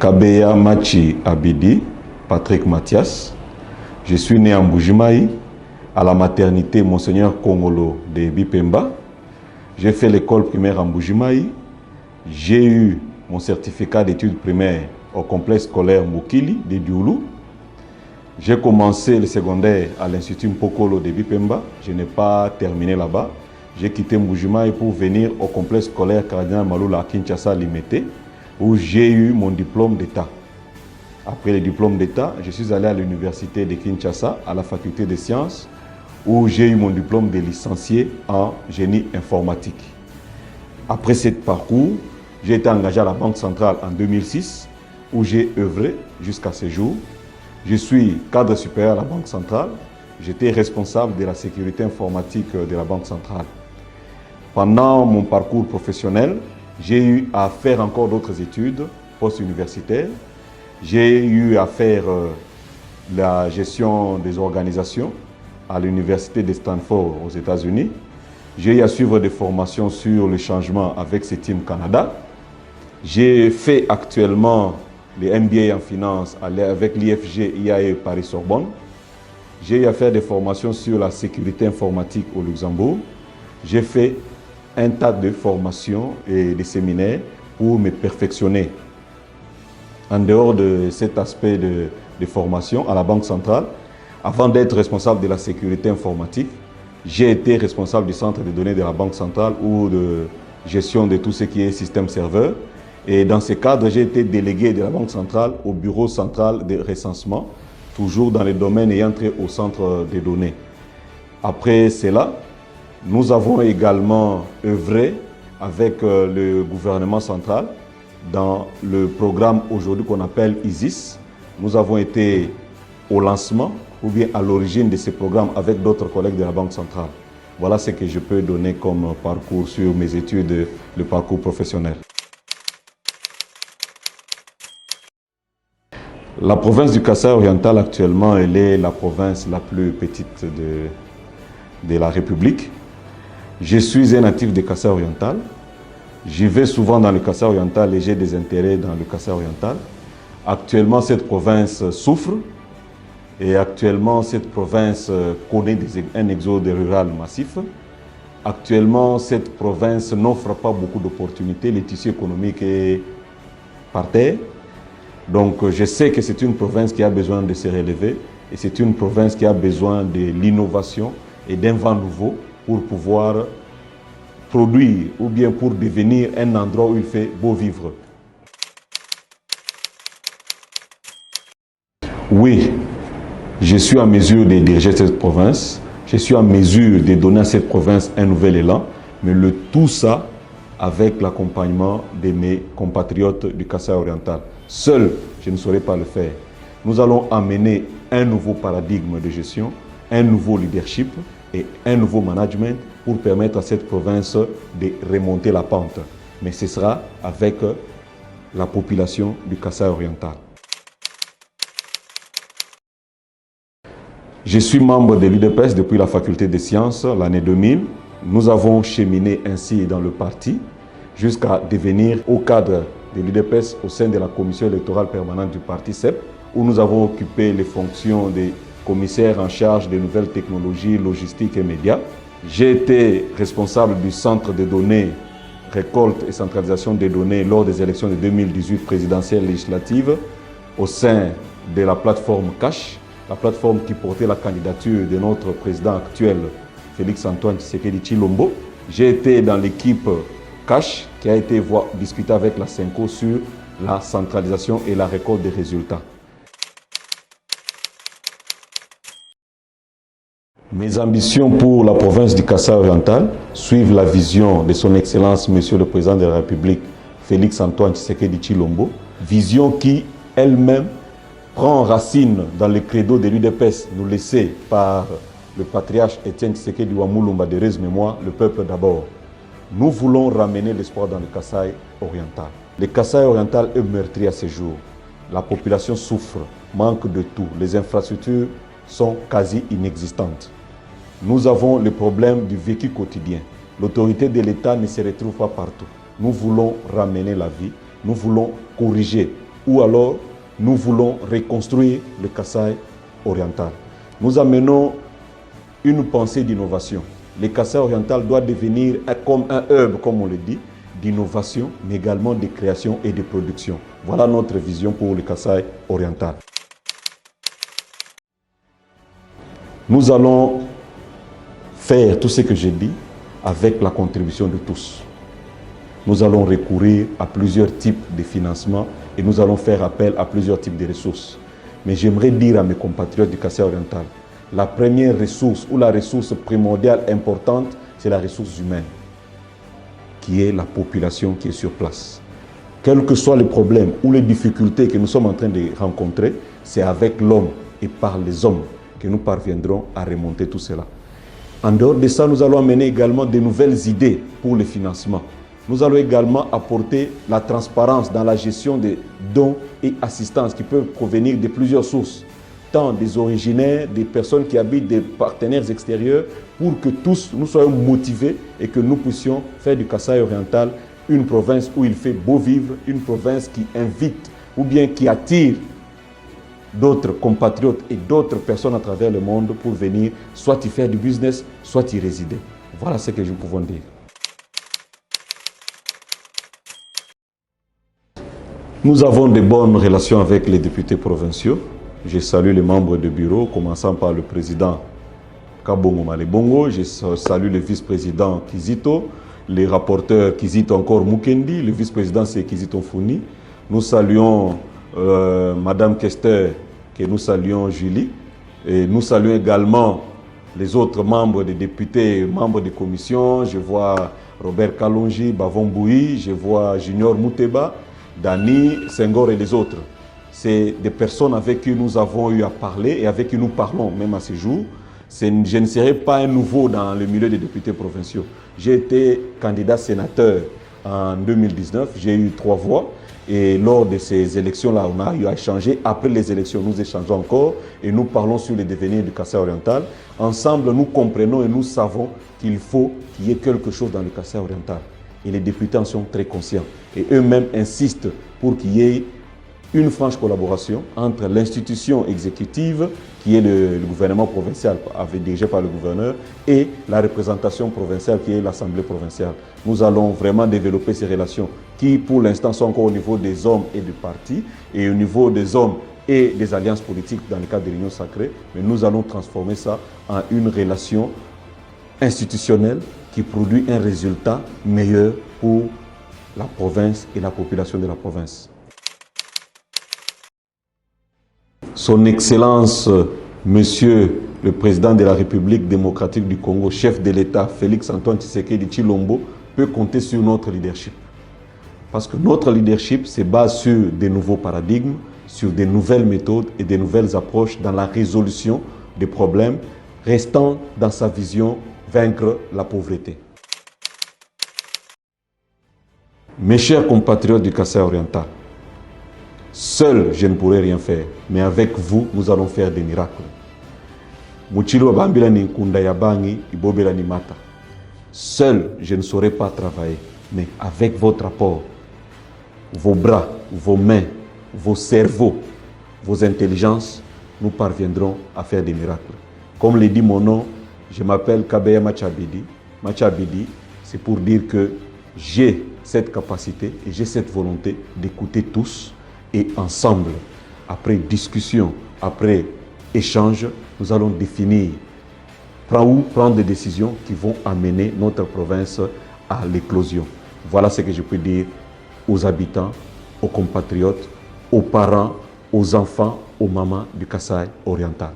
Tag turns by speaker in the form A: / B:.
A: Kabeya Machi Abidi, Patrick Mathias. Je suis né en Mbujimayi, à la maternité Monseigneur Kongolo de Bipemba. J'ai fait l'école primaire en Mbujimayi. J'ai eu mon certificat d'études primaires au complexe scolaire Mukili de Dioulou. J'ai commencé le secondaire à l'Institut Mpokolo de Bipemba. Je n'ai pas terminé là-bas. J'ai quitté Mbujimayi pour venir au complexe scolaire Cardinal Malula à Kinshasa Limité, où j'ai eu mon diplôme d'État. Après le diplôme d'État, je suis allé à l'université de Kinshasa, à la faculté des sciences, où j'ai eu mon diplôme de licencié en génie informatique. Après ce parcours, j'ai été engagé à la Banque centrale en 2006, où j'ai œuvré jusqu'à ce jour. Je suis cadre supérieur à la Banque centrale. J'étais responsable de la sécurité informatique de la Banque centrale. Pendant mon parcours professionnel, j'ai eu à faire encore d'autres études post-universitaires. J'ai eu à faire la gestion des organisations à l'université de Stanford aux États-Unis. J'ai eu à suivre des formations sur le changement avec CETIM Canada. J'ai fait actuellement les MBA en finance avec l'IFG IAE Paris-Sorbonne. J'ai eu à faire des formations sur la sécurité informatique au Luxembourg. J'ai fait un tas de formations et de séminaires pour me perfectionner. En dehors de cet aspect de formation à la Banque centrale, avant d'être responsable de la sécurité informatique, j'ai été responsable du centre de données de la Banque centrale ou de gestion de tout ce qui est système serveur. Et dans ce cadre, j'ai été délégué de la Banque centrale au bureau central de recensement, toujours dans les domaines ayant trait au centre des données. Après cela, nous avons également œuvré avec le gouvernement central dans le programme aujourd'hui qu'on appelle ISIS. Nous avons été au lancement ou bien à l'origine de ce programme avec d'autres collègues de la Banque centrale. Voilà ce que je peux donner comme parcours sur mes études, le parcours professionnel. La province du Kasaï oriental actuellement, elle est la province la plus petite de la République. Je suis un natif de Kasaï oriental. J'y vais souvent dans le Kasaï oriental et j'ai des intérêts dans le Kasaï oriental. Actuellement, cette province souffre et actuellement, cette province connaît un exode rural massif. Actuellement, cette province n'offre pas beaucoup d'opportunités. Le tissu économique est par terre. Donc, je sais que c'est une province qui a besoin de se relever et c'est une province qui a besoin de l'innovation et d'un vent nouveau pour pouvoir produire ou bien pour devenir un endroit où il fait beau vivre. Oui, je suis en mesure de diriger cette province, je suis en mesure de donner à cette province un nouvel élan, mais tout ça avec l'accompagnement de mes compatriotes du Kasaï oriental. Seul, je ne saurais pas le faire. Nous allons amener un nouveau paradigme de gestion, un nouveau leadership et un nouveau management pour permettre à cette province de remonter la pente. Mais ce sera avec la population du Kasaï oriental. Je suis membre de l'UDPS depuis la faculté des sciences l'année 2000. Nous avons cheminé ainsi dans le parti jusqu'à devenir au cadre de l'UDPS au sein de la commission électorale permanente du parti CEP, où nous avons occupé les fonctions de commissaire en charge des nouvelles technologies, logistiques et médias. J'ai été responsable du centre de données, récolte et centralisation des données lors des élections de 2018 présidentielles législatives au sein de la plateforme CASH, la plateforme qui portait la candidature de notre président actuel, Félix-Antoine Tshisekedi Tshilombo. J'ai été dans l'équipe CASH qui a été discutée avec la CENCO sur la centralisation et la récolte des résultats. Mes ambitions pour la province du Kasaï oriental suivent la vision de son Excellence, Monsieur le Président de la République, Félix-Antoine Tshisekedi Tshilombo, vision qui elle-même prend racine dans le credo de l'UDPS nous laissé par le patriarche Étienne Tshisekedi Wamulumba de heureuse mémoire, le peuple d'abord. Nous voulons ramener l'espoir dans le Kasaï oriental. Le Kasaï oriental est meurtri à ce jour. La population souffre, manque de tout. Les infrastructures sont quasi inexistantes. Nous avons le problème du vécu quotidien. L'autorité de l'État ne se retrouve pas partout. Nous voulons ramener la vie. Nous voulons corriger ou alors nous voulons reconstruire le Kasaï oriental. Nous amenons une pensée d'innovation. Le Kasaï oriental doit devenir comme un hub, comme on le dit, d'innovation, mais également de création et de production. Voilà notre vision pour le Kasaï oriental. Nous allons faire tout ce que j'ai dit avec la contribution de tous. Nous allons recourir à plusieurs types de financement et nous allons faire appel à plusieurs types de ressources. Mais j'aimerais dire à mes compatriotes du Kasaï oriental, la première ressource ou la ressource primordiale importante, c'est la ressource humaine, qui est la population qui est sur place. Quels que soient les problèmes ou les difficultés que nous sommes en train de rencontrer, c'est avec l'homme et par les hommes que nous parviendrons à remonter tout cela. En dehors de ça, nous allons amener également de nouvelles idées pour le financement. Nous allons également apporter la transparence dans la gestion des dons et assistances qui peuvent provenir de plusieurs sources, tant des originaires, des personnes qui habitent, des partenaires extérieurs, pour que tous nous soyons motivés et que nous puissions faire du Kasaï oriental une province où il fait beau vivre, une province qui invite ou bien qui attire d'autres compatriotes et d'autres personnes à travers le monde pour venir soit y faire du business, soit y résider. Voilà ce que nous pouvons dire. Nous avons de bonnes relations avec les députés provinciaux. Je salue les membres du bureau, commençant par le président Kabongo Malebongo. Je salue le vice-président Kizito, les rapporteurs Kizito encore Mukendi, le vice-président c'est Kizito Founi. Nous saluons Madame Kester, que nous saluons Julie. Et nous saluons également les autres membres des députés, membres des commissions. Je vois Robert Kalonji, Bavon Bouyi, je vois Junior Mouteba, Dani, Senghor et les autres. C'est des personnes avec qui nous avons eu à parler et avec qui nous parlons même à ce jour. Je ne serai pas un nouveau dans le milieu des députés provinciaux. J'ai été candidat sénateur en 2019, j'ai eu 3 voix. Et lors de ces élections-là, on a eu à échanger. Après les élections, nous échangeons encore et nous parlons sur les devenirs du Kasaï oriental. Ensemble, nous comprenons et nous savons qu'il faut qu'il y ait quelque chose dans le Kasaï oriental. Et les députés en sont très conscients. Et eux-mêmes insistent pour qu'il y ait une franche collaboration entre l'institution exécutive, qui est le gouvernement provincial, dirigé par le gouverneur, et la représentation provinciale, qui est l'Assemblée provinciale. Nous allons vraiment développer ces relations qui, pour l'instant, sont encore au niveau des hommes et des partis, et au niveau des hommes et des alliances politiques dans le cadre de l'Union sacrée. Mais nous allons transformer ça en une relation institutionnelle qui produit un résultat meilleur pour la province et la population de la province. Son Excellence, Monsieur le Président de la République démocratique du Congo, chef de l'État, Félix-Antoine Tshisekedi Tshilombo, peut compter sur notre leadership. Parce que notre leadership se base sur des nouveaux paradigmes, sur des nouvelles méthodes et des nouvelles approches dans la résolution des problèmes, restant dans sa vision vaincre la pauvreté. Mes chers compatriotes du Kasaï oriental, seul, je ne pourrai rien faire, mais avec vous, nous allons faire des miracles. Seul, je ne saurais pas travailler, mais avec votre apport, vos bras, vos mains, vos cerveaux, vos intelligences, nous parviendrons à faire des miracles. Comme le dit mon nom, je m'appelle Kabeya Machabidi. Machabidi, c'est pour dire que j'ai cette capacité et j'ai cette volonté d'écouter tous. Et ensemble, après discussion, après échange, nous allons définir, prendre des décisions qui vont amener notre province à l'éclosion. Voilà ce que je peux dire aux habitants, aux compatriotes, aux parents, aux enfants, aux mamans du Kasaï oriental.